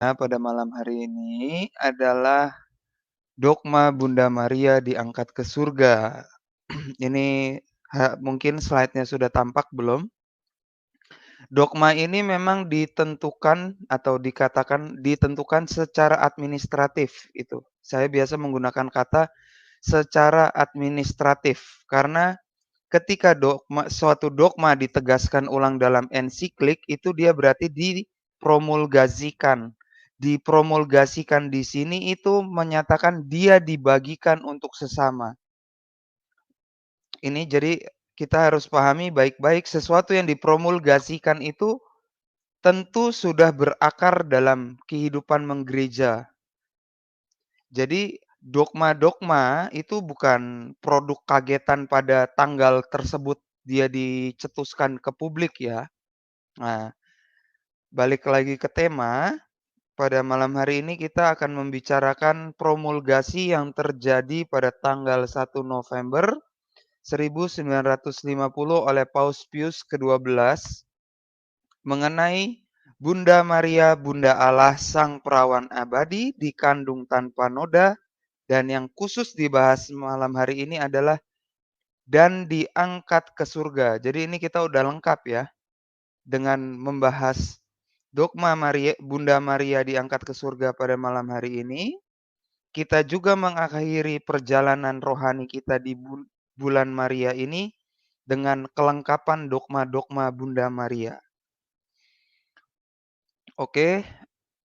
Pada malam hari ini adalah dogma Bunda Maria diangkat ke surga. Ini mungkin slide-nya sudah tampak belum? Dogma ini memang ditentukan atau dikatakan ditentukan secara administratif itu. Saya biasa menggunakan kata secara administratif karena ketika suatu dogma ditegaskan ulang dalam ensiklik itu dia berarti dipromulgasikan. Dipromulgasikan di sini itu menyatakan dia dibagikan untuk sesama. Ini jadi kita harus pahami baik-baik sesuatu yang dipromulgasikan itu tentu sudah berakar dalam kehidupan menggereja. Jadi dogma-dogma itu bukan produk kagetan pada tanggal tersebut dia dicetuskan ke publik ya. Nah, balik lagi ke tema, pada malam hari ini kita akan membicarakan promulgasi yang terjadi pada tanggal 1 November 1950 oleh Paus Pius ke-12 mengenai Bunda Maria, Bunda Allah, Sang Perawan Abadi, dikandung tanpa noda, dan yang khusus dibahas malam hari ini adalah dan diangkat ke surga. Jadi ini kita udah lengkap ya dengan membahas dogma Maria, Bunda Maria diangkat ke surga pada malam hari ini. Kita juga mengakhiri perjalanan rohani kita di bulan Maria ini dengan kelengkapan dogma-dogma Bunda Maria. Oke,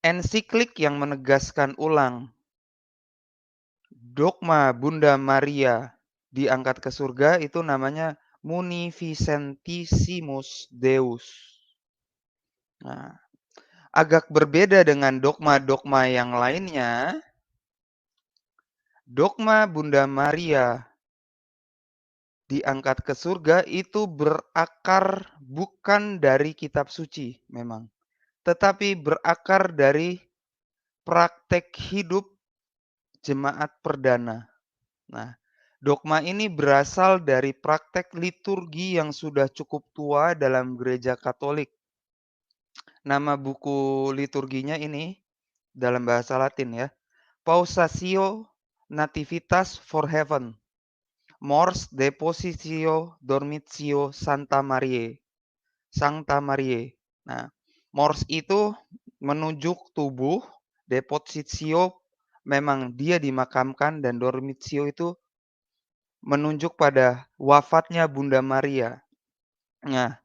ensiklik yang menegaskan ulang dogma Bunda Maria diangkat ke surga itu namanya Munificentissimus Deus. Nah, agak berbeda dengan dogma-dogma yang lainnya. Dogma Bunda Maria diangkat ke surga itu berakar bukan dari kitab suci memang, tetapi berakar dari praktek hidup jemaat perdana. Nah, dogma ini berasal dari praktek liturgi yang sudah cukup tua dalam gereja Katolik. Nama buku liturginya ini dalam bahasa Latin ya. Pausatio Nativitas for Heaven. Mors Depositio Dormitio Santa Mariae. Sancta Mariae. Nah, mors itu menunjuk tubuh, depositio memang dia dimakamkan, dan dormitio itu menunjuk pada wafatnya Bunda Maria. Nah,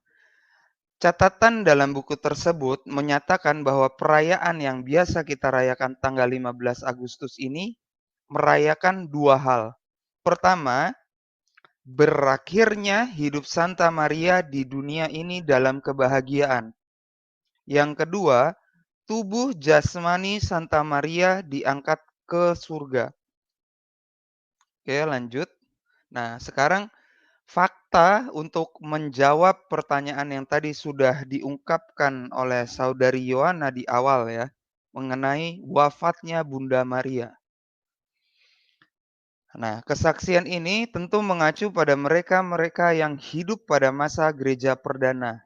catatan dalam buku tersebut menyatakan bahwa perayaan yang biasa kita rayakan tanggal 15 Agustus ini merayakan dua hal. Pertama, berakhirnya hidup Santa Maria di dunia ini dalam kebahagiaan. Yang kedua, tubuh jasmani Santa Maria diangkat ke surga. Oke, lanjut. Nah, sekarang fakta untuk menjawab pertanyaan yang tadi sudah diungkapkan oleh Saudari Yohana di awal ya, mengenai wafatnya Bunda Maria. Nah, kesaksian ini tentu mengacu pada mereka-mereka yang hidup pada masa gereja perdana.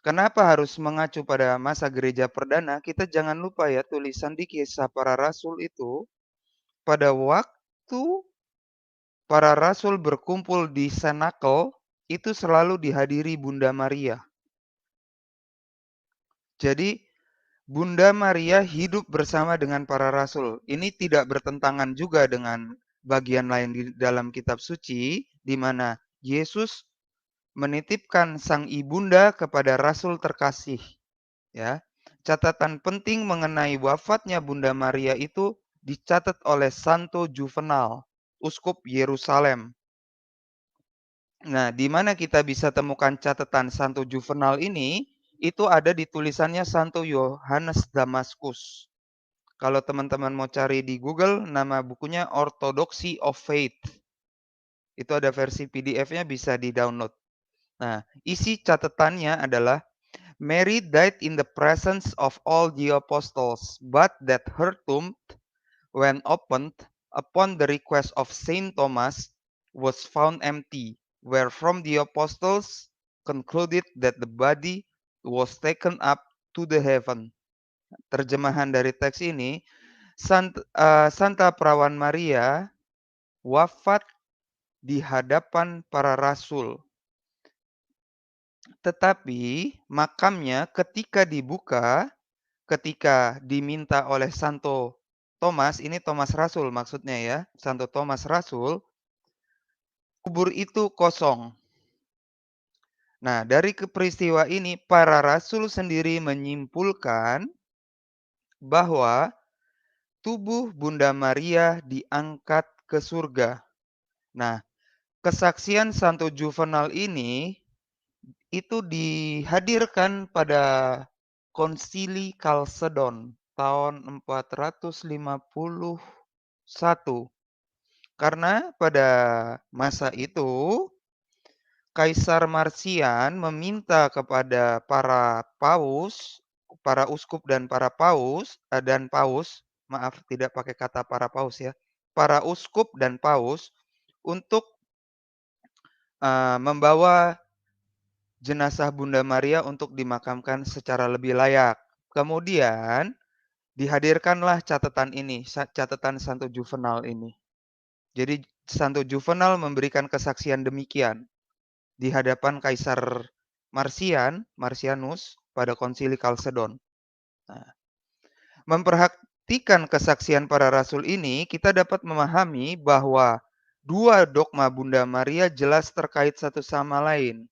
Kenapa harus mengacu pada masa gereja perdana? Kita jangan lupa ya tulisan di Kisah Para Rasul itu, pada waktu para rasul berkumpul di Senakel, itu selalu dihadiri Bunda Maria. Jadi Bunda Maria hidup bersama dengan para rasul. Ini tidak bertentangan juga dengan bagian lain di dalam kitab suci, di mana Yesus menitipkan sang ibunda kepada rasul terkasih. Ya, catatan penting mengenai wafatnya Bunda Maria itu dicatat oleh Santo Juvenal, uskup Yerusalem. Nah, di mana kita bisa temukan catatan Santo Juvenal ini? Itu ada di tulisannya Santo Yohanes Damaskus. Kalau teman-teman mau cari di Google, nama bukunya Orthodoxy of Faith. Itu ada versi PDF-nya, bisa di-download. Nah, isi catatannya adalah Mary died in the presence of all the apostles, but that her tomb, when opened upon the request of Saint Thomas, was found empty, wherefrom the apostles concluded that the body was taken up to the heaven. terjemahan dari teks ini, Santa Perawan Maria wafat di hadapan para rasul. Tetapi makamnya ketika dibuka, ketika diminta oleh Santo Thomas, ini Thomas Rasul maksudnya ya, Santo Thomas Rasul, kubur itu kosong. Nah, dari peristiwa ini para rasul sendiri menyimpulkan bahwa tubuh Bunda Maria diangkat ke surga. Nah, kesaksian Santo Juvenal ini itu dihadirkan pada Konsili Kalsedon tahun 451. Karena pada masa itu Kaisar Marsian meminta kepada para paus, para uskup dan para paus dan paus, maaf tidak pakai kata para paus ya, para uskup dan paus untuk membawa jenazah Bunda Maria untuk dimakamkan secara lebih layak. Kemudian dihadirkanlah catatan ini, catatan Santo Juvenal ini. Jadi Santo Juvenal memberikan kesaksian demikian di hadapan Kaisar Marsianus pada Konsili Kalsedon. Nah, memperhatikan kesaksian para rasul ini, kita dapat memahami bahwa dua dogma Bunda Maria jelas terkait satu sama lain.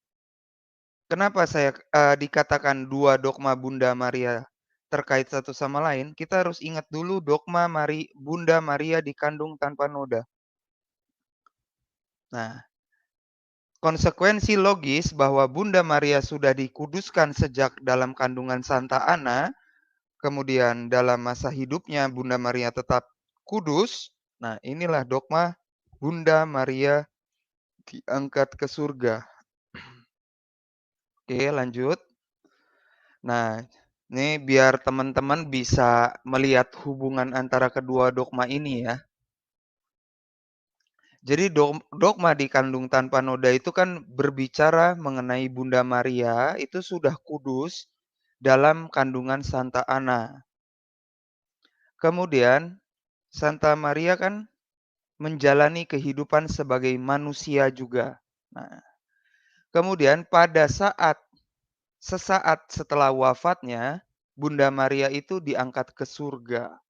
Kenapa saya dikatakan dua dogma Bunda Maria terkait satu sama lain? Kita harus ingat dulu dogma Bunda Maria dikandung tanpa noda. Nah, konsekuensi logis bahwa Bunda Maria sudah dikuduskan sejak dalam kandungan Santa Ana, kemudian dalam masa hidupnya Bunda Maria tetap kudus. Nah, inilah dogma Bunda Maria diangkat ke surga. Oke, lanjut. Nah, ini biar teman-teman bisa melihat hubungan antara kedua dogma ini ya. Jadi dogma dikandung tanpa noda itu kan berbicara mengenai Bunda Maria itu sudah kudus dalam kandungan Santa Ana. Kemudian Santa Maria kan menjalani kehidupan sebagai manusia juga. Nah, kemudian pada sesaat setelah wafatnya, Bunda Maria itu diangkat ke surga.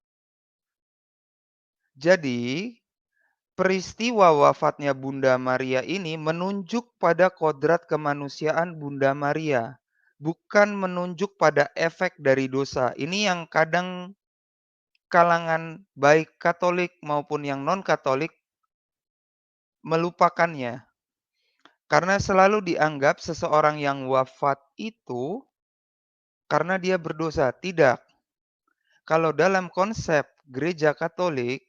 Jadi, peristiwa wafatnya Bunda Maria ini menunjuk pada kodrat kemanusiaan Bunda Maria, bukan menunjuk pada efek dari dosa. Ini yang kadang kalangan baik Katolik maupun yang non-Katolik melupakannya. Karena selalu dianggap seseorang yang wafat itu karena dia berdosa. Tidak. Kalau dalam konsep gereja Katolik,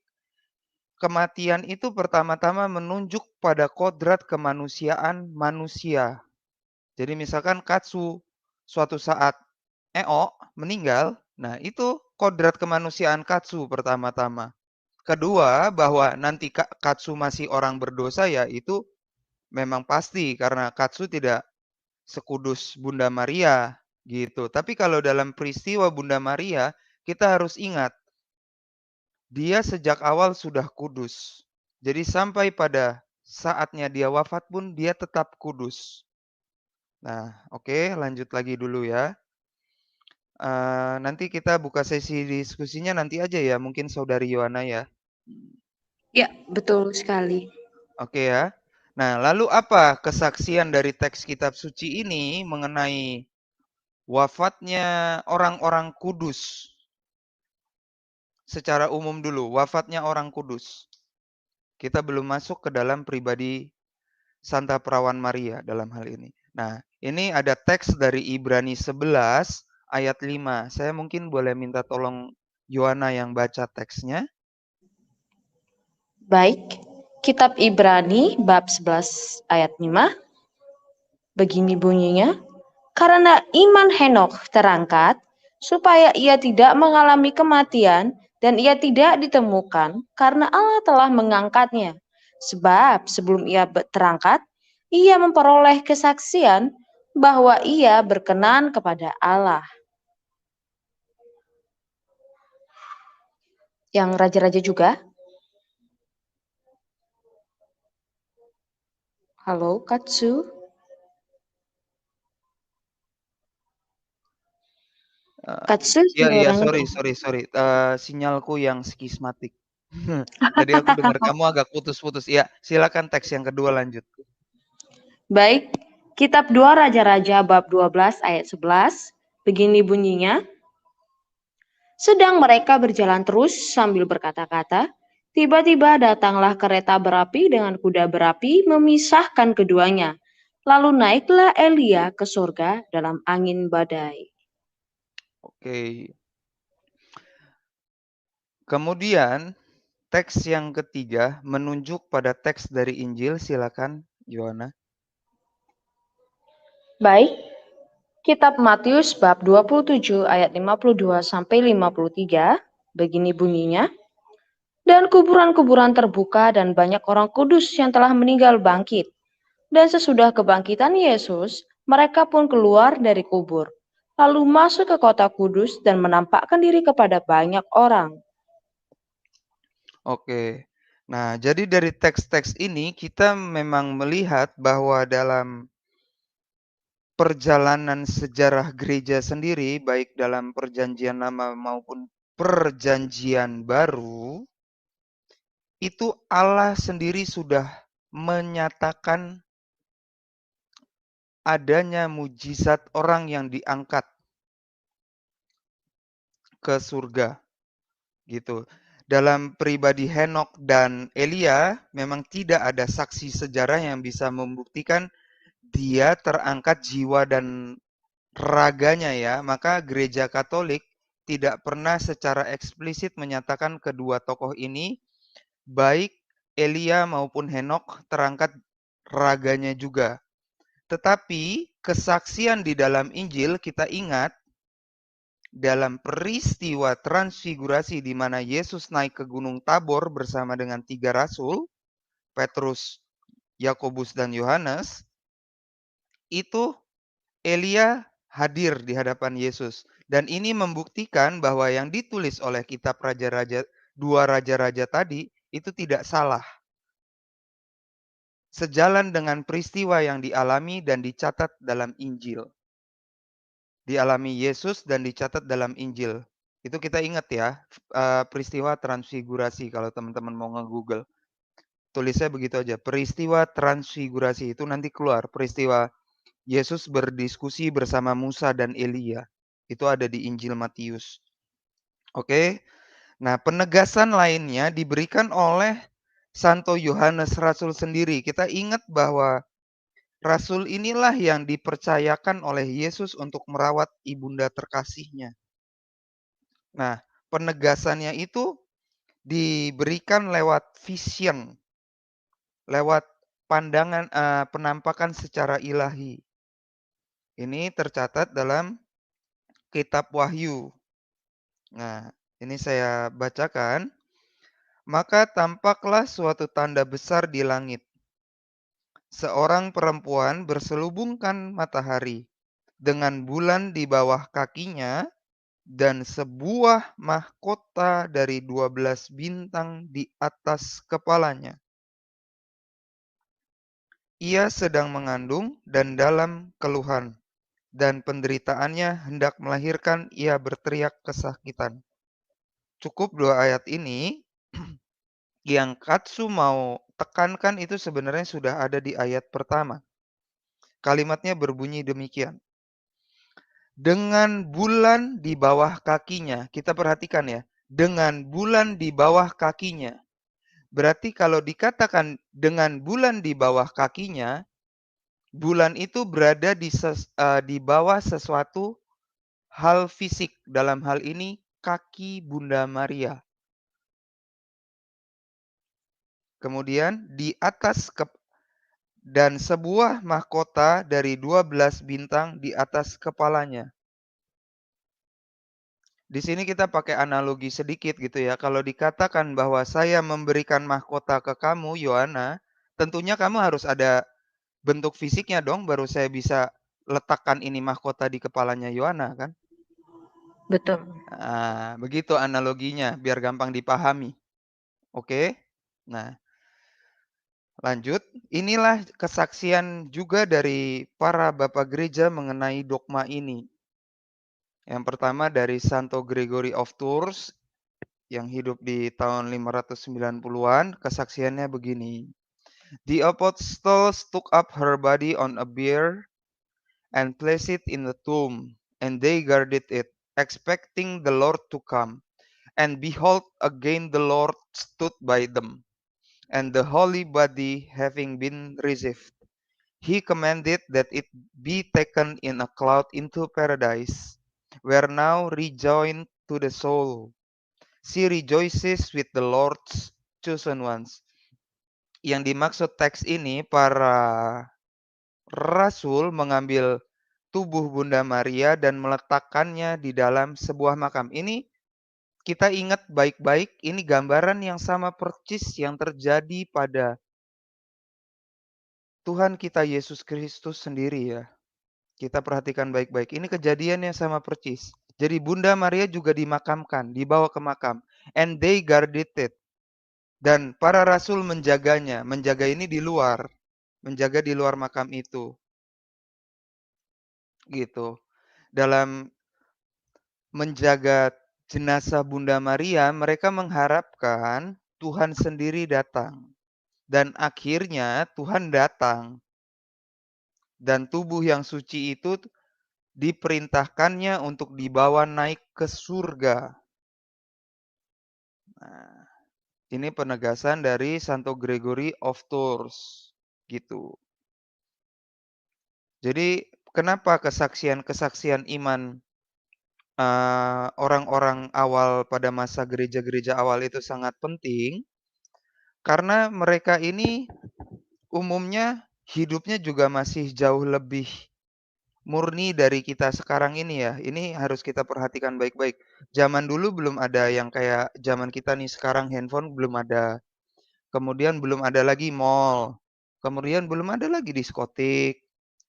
kematian itu pertama-tama menunjuk pada kodrat kemanusiaan manusia. Jadi misalkan Katsu suatu saat meninggal, nah itu kodrat kemanusiaan Katsu pertama-tama. Kedua, bahwa nanti Katsu masih orang berdosa ya itu memang pasti karena Katsu tidak sekudus Bunda Maria gitu. Tapi kalau dalam peristiwa Bunda Maria, kita harus ingat dia sejak awal sudah kudus. Jadi sampai pada saatnya dia wafat pun dia tetap kudus. Nah, oke, lanjut lagi dulu ya. Nanti kita buka sesi diskusinya nanti aja ya, mungkin Saudari Yohana ya. Ya, betul sekali. Oke ya. Nah, lalu apa kesaksian dari teks kitab suci ini mengenai wafatnya orang-orang kudus? Secara umum dulu, wafatnya orang kudus. Kita belum masuk ke dalam pribadi Santa Perawan Maria dalam hal ini. Nah, ini ada teks dari Ibrani 11 ayat 5. Saya mungkin boleh minta tolong Yohana yang baca teksnya. Baik, Kitab Ibrani bab 11 ayat 5. Begini bunyinya, karena iman Henokh terangkat, supaya ia tidak mengalami kematian, dan ia tidak ditemukan, karena Allah telah mengangkatnya. Sebab sebelum ia terangkat, ia memperoleh kesaksian bahwa ia berkenan kepada Allah. Yang raja-raja juga? Halo, Katsu? Katsu, Iya, suaranya sorry. Sinyalku yang skismatik. Tadi aku dengar kamu agak putus-putus. Iya, silakan teks yang kedua lanjut. baik. Kitab 2 Raja-Raja bab 12 ayat 11. Begini bunyinya. Sedang mereka berjalan terus sambil berkata-kata, tiba-tiba datanglah kereta berapi dengan kuda berapi memisahkan keduanya. Lalu naiklah Elia ke surga dalam angin badai. Oke. Kemudian teks yang ketiga menunjuk pada teks dari Injil. Silakan, Yohana. Baik, kitab Matius bab 27 ayat 52 sampai 53, begini bunyinya. Dan kuburan-kuburan terbuka dan banyak orang kudus yang telah meninggal bangkit. Dan sesudah kebangkitan Yesus, mereka pun keluar dari kubur, lalu masuk ke kota kudus dan menampakkan diri kepada banyak orang. Oke. Nah, jadi dari teks-teks ini kita memang melihat bahwa dalam perjalanan sejarah gereja sendiri, baik dalam Perjanjian Lama maupun Perjanjian Baru, itu Allah sendiri sudah menyatakan adanya mujizat orang yang diangkat ke surga, gitu. Dalam pribadi Henokh dan Elia, memang tidak ada saksi sejarah yang bisa membuktikan dia terangkat jiwa dan raganya ya. Maka gereja Katolik tidak pernah secara eksplisit menyatakan kedua tokoh ini, baik Elia maupun Henokh, terangkat raganya juga. Tetapi kesaksian di dalam Injil kita ingat dalam peristiwa transfigurasi di mana Yesus naik ke Gunung Tabor bersama dengan 3 rasul, Petrus, Yakobus, dan Yohanes, itu Elia hadir di hadapan Yesus. Dan ini membuktikan bahwa yang ditulis oleh kitab raja-raja, 2 raja-raja tadi, itu tidak salah. Sejalan dengan peristiwa yang dialami dan dicatat dalam Injil. Dialami Yesus dan dicatat dalam Injil. Itu kita ingat ya, peristiwa transfigurasi kalau teman-teman mau nge-Google. Tulisnya begitu aja, peristiwa transfigurasi itu nanti keluar, peristiwa Yesus berdiskusi bersama Musa dan Elia. Itu ada di Injil Matius. Oke. Nah, penegasan lainnya diberikan oleh Santo Yohanes Rasul sendiri. Kita ingat bahwa Rasul inilah yang dipercayakan oleh Yesus untuk merawat ibunda terkasihnya. Nah, penegasannya itu diberikan lewat vision, lewat pandangan, penampakan secara ilahi. Ini tercatat dalam kitab Wahyu. Nah, ini saya bacakan. Maka tampaklah suatu tanda besar di langit. Seorang perempuan berselubungkan matahari dengan bulan di bawah kakinya dan sebuah mahkota dari 12 bintang di atas kepalanya. Ia sedang mengandung dan dalam keluhan, dan penderitaannya hendak melahirkan, ia berteriak kesakitan. Cukup 2 ayat ini, yang Katsu mau tekankan itu sebenarnya sudah ada di ayat pertama. Kalimatnya berbunyi demikian. Dengan bulan di bawah kakinya, kita perhatikan ya, dengan bulan di bawah kakinya. Berarti kalau dikatakan dengan bulan di bawah kakinya, bulan itu berada di bawah sesuatu hal fisik. Dalam hal ini kaki Bunda Maria. Kemudian di atas dan sebuah mahkota dari 12 bintang di atas kepalanya. Di sini kita pakai analogi sedikit gitu ya. Kalau dikatakan bahwa saya memberikan mahkota ke kamu, Yohana, tentunya kamu harus ada bentuk fisiknya dong, baru saya bisa letakkan ini mahkota di kepalanya Yohana kan? Betul. Begitu analoginya biar gampang dipahami. Oke? Nah, lanjut. Inilah kesaksian juga dari para bapak gereja mengenai dogma ini. Yang pertama dari Santo Gregory of Tours yang hidup di tahun 590-an, kesaksiannya begini. The apostles took up her body on a bier and placed it in the tomb, and they guarded it, expecting the Lord to come. And behold, again the Lord stood by them, and the holy body having been received, he commanded that it be taken in a cloud into paradise, where now rejoined to the soul. She rejoices with the Lord's chosen ones. Yang dimaksud teks ini, para rasul mengambil tubuh Bunda Maria dan meletakkannya di dalam sebuah makam. Ini kita ingat baik-baik, ini gambaran yang sama persis yang terjadi pada Tuhan kita Yesus Kristus sendiri ya. Kita perhatikan baik-baik. Ini kejadian yang sama persis. Jadi Bunda Maria juga dimakamkan, dibawa ke makam. And they guarded it. Dan para rasul menjaganya. Menjaga ini di luar. Menjaga di luar makam itu. Gitu. Dalam menjaga jenazah Bunda Maria, mereka mengharapkan Tuhan sendiri datang. Dan akhirnya Tuhan datang. Dan tubuh yang suci itu diperintahkannya untuk dibawa naik ke surga. Nah, ini penegasan dari Santo Gregory of Tours. Gitu. Jadi kenapa kesaksian-kesaksian iman orang-orang awal pada masa gereja-gereja awal itu sangat penting? Karena mereka ini umumnya hidupnya juga masih jauh lebih murni dari kita sekarang ini ya. Ini harus kita perhatikan baik-baik. Zaman dulu belum ada yang kayak zaman kita nih sekarang, handphone belum ada. Kemudian belum ada lagi mall. Kemudian belum ada lagi diskotik.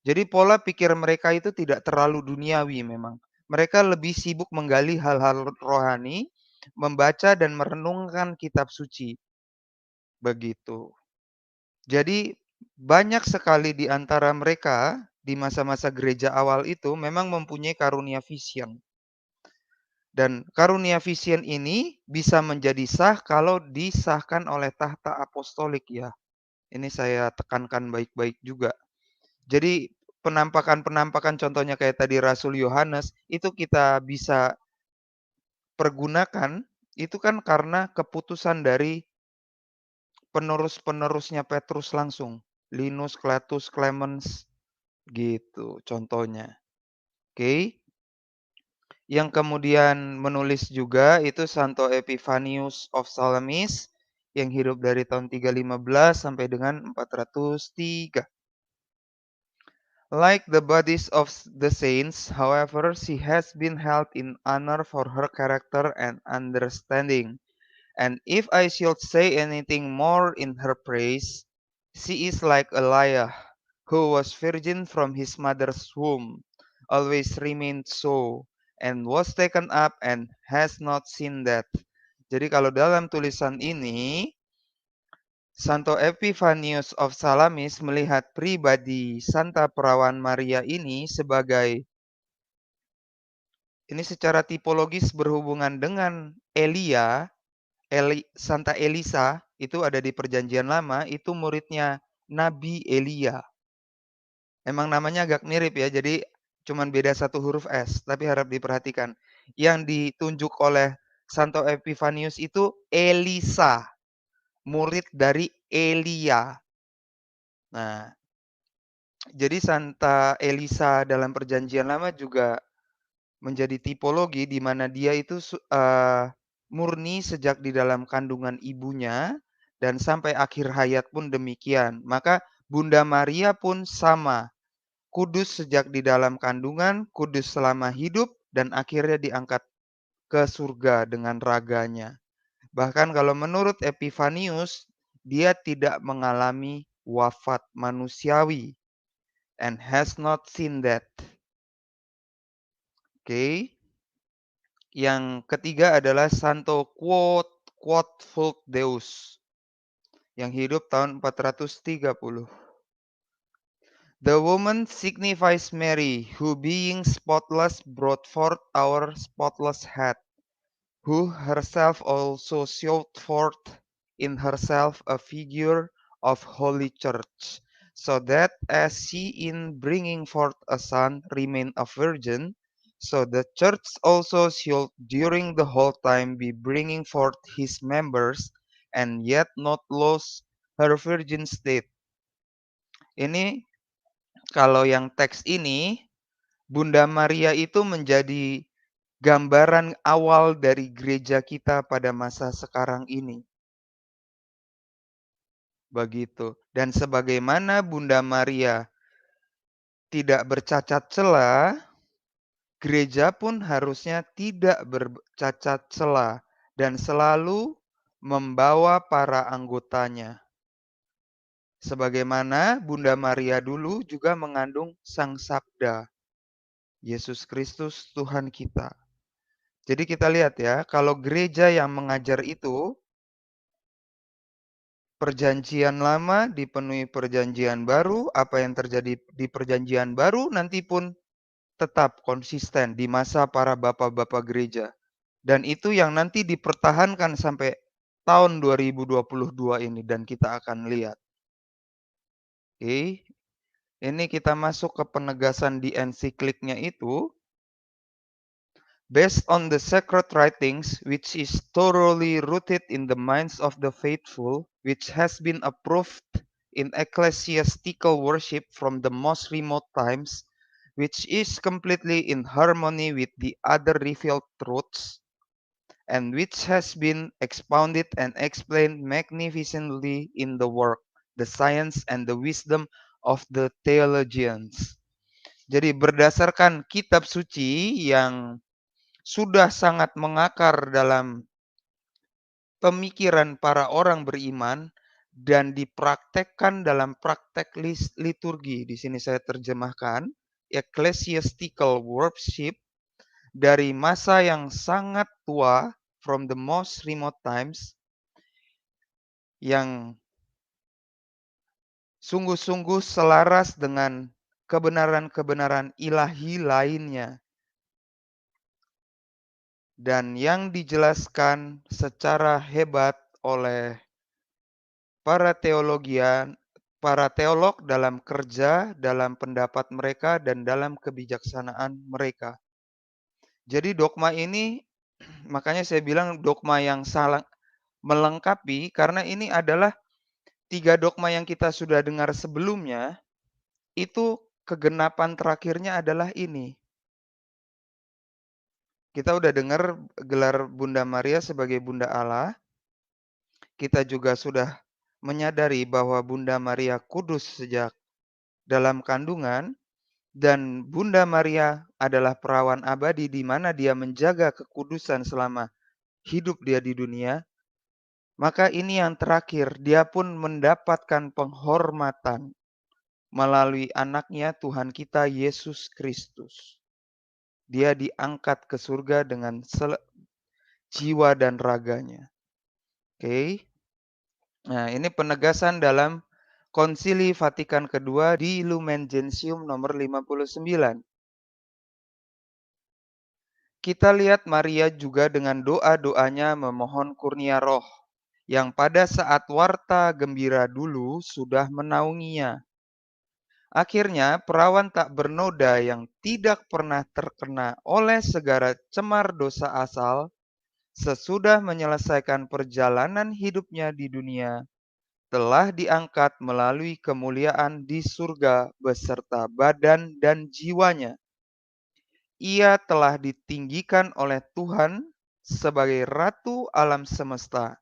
Jadi pola pikir mereka itu tidak terlalu duniawi memang. Mereka lebih sibuk menggali hal-hal rohani, membaca dan merenungkan kitab suci. Begitu. Jadi banyak sekali di antara mereka di masa-masa gereja awal itu memang mempunyai karunia vision. Dan karunia vision ini bisa menjadi sah kalau disahkan oleh tahta apostolik ya. Ini saya tekankan baik-baik juga. Jadi penampakan-penampakan contohnya kayak tadi Rasul Yohanes itu kita bisa pergunakan itu kan karena keputusan dari penerus-penerusnya Petrus langsung. Linus, Cletus, Clemens, gitu contohnya. Oke. Yang kemudian menulis juga itu Santo Epiphanius of Salamis yang hidup dari tahun 315 sampai dengan 403. Like the bodies of the saints, however, she has been held in honor for her character and understanding. And if I should say anything more in her praise, she is like Elijah, who was virgin from his mother's womb, always remained so, and was taken up and has not seen death. Jadi kalau dalam tulisan ini, Santo Epiphanius of Salamis melihat pribadi Santa Perawan Maria ini sebagai ini secara tipologis berhubungan dengan Elia, Santa Elisa itu ada di Perjanjian Lama, itu muridnya Nabi Elia. Emang namanya agak mirip ya, jadi cuman beda satu huruf S, tapi harap diperhatikan. Yang ditunjuk oleh Santo Epiphanius itu Elisa, murid dari Elia. Nah, jadi Santa Elisa dalam Perjanjian Lama juga menjadi tipologi di mana dia itu murni sejak di dalam kandungan ibunya dan sampai akhir hayat pun demikian. Maka Bunda Maria pun sama, kudus sejak di dalam kandungan, kudus selama hidup, dan akhirnya diangkat ke surga dengan raganya. Bahkan kalau menurut Epiphanius, dia tidak mengalami wafat manusiawi and has not seen that. Oke. Yang ketiga adalah Santo Quod Deus yang hidup tahun 430. The woman signifies Mary, who being spotless brought forth our spotless head, who herself also showed forth in herself a figure of Holy Church, so that as she in bringing forth a son remained a virgin, so the Church also should during the whole time be bringing forth his members, and yet not lose her virgin state. Ini kalau yang teks ini, Bunda Maria itu menjadi gambaran awal dari gereja kita pada masa sekarang ini. Begitu. Dan sebagaimana Bunda Maria tidak bercacat cela, gereja pun harusnya tidak bercacat cela dan selalu membawa para anggotanya. Sebagaimana Bunda Maria dulu juga mengandung Sang Sabda, Yesus Kristus Tuhan kita. Jadi kita lihat ya, kalau gereja yang mengajar itu, perjanjian lama dipenuhi perjanjian baru, apa yang terjadi di perjanjian baru nanti pun tetap konsisten di masa para bapak-bapak gereja. Dan itu yang nanti dipertahankan sampai tahun 2022 ini dan kita akan lihat. Oke, ini kita masuk ke penegasan di ensikliknya itu. Based on the sacred writings, which is thoroughly rooted in the minds of the faithful, which has been approved in ecclesiastical worship from the most remote times, which is completely in harmony with the other revealed truths, and which has been expounded and explained magnificently in the work, the science, and the wisdom of the theologians. Jadi berdasarkan kitab suci yang sudah sangat mengakar dalam pemikiran para orang beriman dan dipraktekkan dalam praktek liturgi. Di sini saya terjemahkan ecclesiastical worship dari masa yang sangat tua, from the most remote times, yang sungguh-sungguh selaras dengan kebenaran-kebenaran ilahi lainnya. Dan yang dijelaskan secara hebat oleh para teolog dalam kerja, dalam pendapat mereka, dan dalam kebijaksanaan mereka. Jadi dogma ini, makanya saya bilang dogma yang salah melengkapi, karena ini adalah 3 dogma yang kita sudah dengar sebelumnya, itu kegenapan terakhirnya adalah ini. Kita udah dengar gelar Bunda Maria sebagai Bunda Allah. Kita juga sudah menyadari bahwa Bunda Maria kudus sejak dalam kandungan, dan Bunda Maria adalah perawan abadi di mana dia menjaga kekudusan selama hidup dia di dunia. Maka ini yang terakhir, dia pun mendapatkan penghormatan melalui anaknya Tuhan kita Yesus Kristus. Dia diangkat ke surga dengan jiwa dan raganya. Oke. Nah, ini penegasan dalam Konsili Vatikan II di Lumen Gentium nomor 59. Kita lihat Maria juga dengan doa-doanya memohon kurnia roh, yang pada saat warta gembira dulu sudah menaunginya. Akhirnya perawan tak bernoda yang tidak pernah terkena oleh segala cemar dosa asal, sesudah menyelesaikan perjalanan hidupnya di dunia, telah diangkat melalui kemuliaan di surga beserta badan dan jiwanya. Ia telah ditinggikan oleh Tuhan sebagai Ratu alam semesta,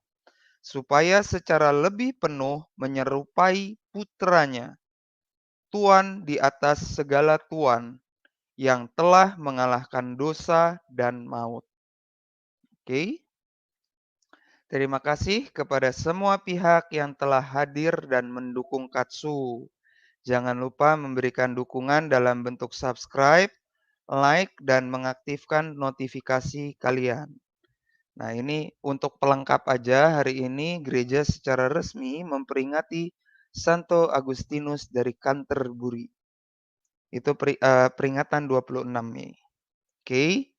supaya secara lebih penuh menyerupai putranya, Tuan di atas segala tuan, yang telah mengalahkan dosa dan maut. Oke. Terima kasih kepada semua pihak yang telah hadir dan mendukung Katsu. Jangan lupa memberikan dukungan dalam bentuk subscribe, like, dan mengaktifkan notifikasi kalian. Nah, ini untuk pelengkap aja, hari ini gereja secara resmi memperingati Santo Agustinus dari Canterbury. Itu peringatan 26 Mei. Oke.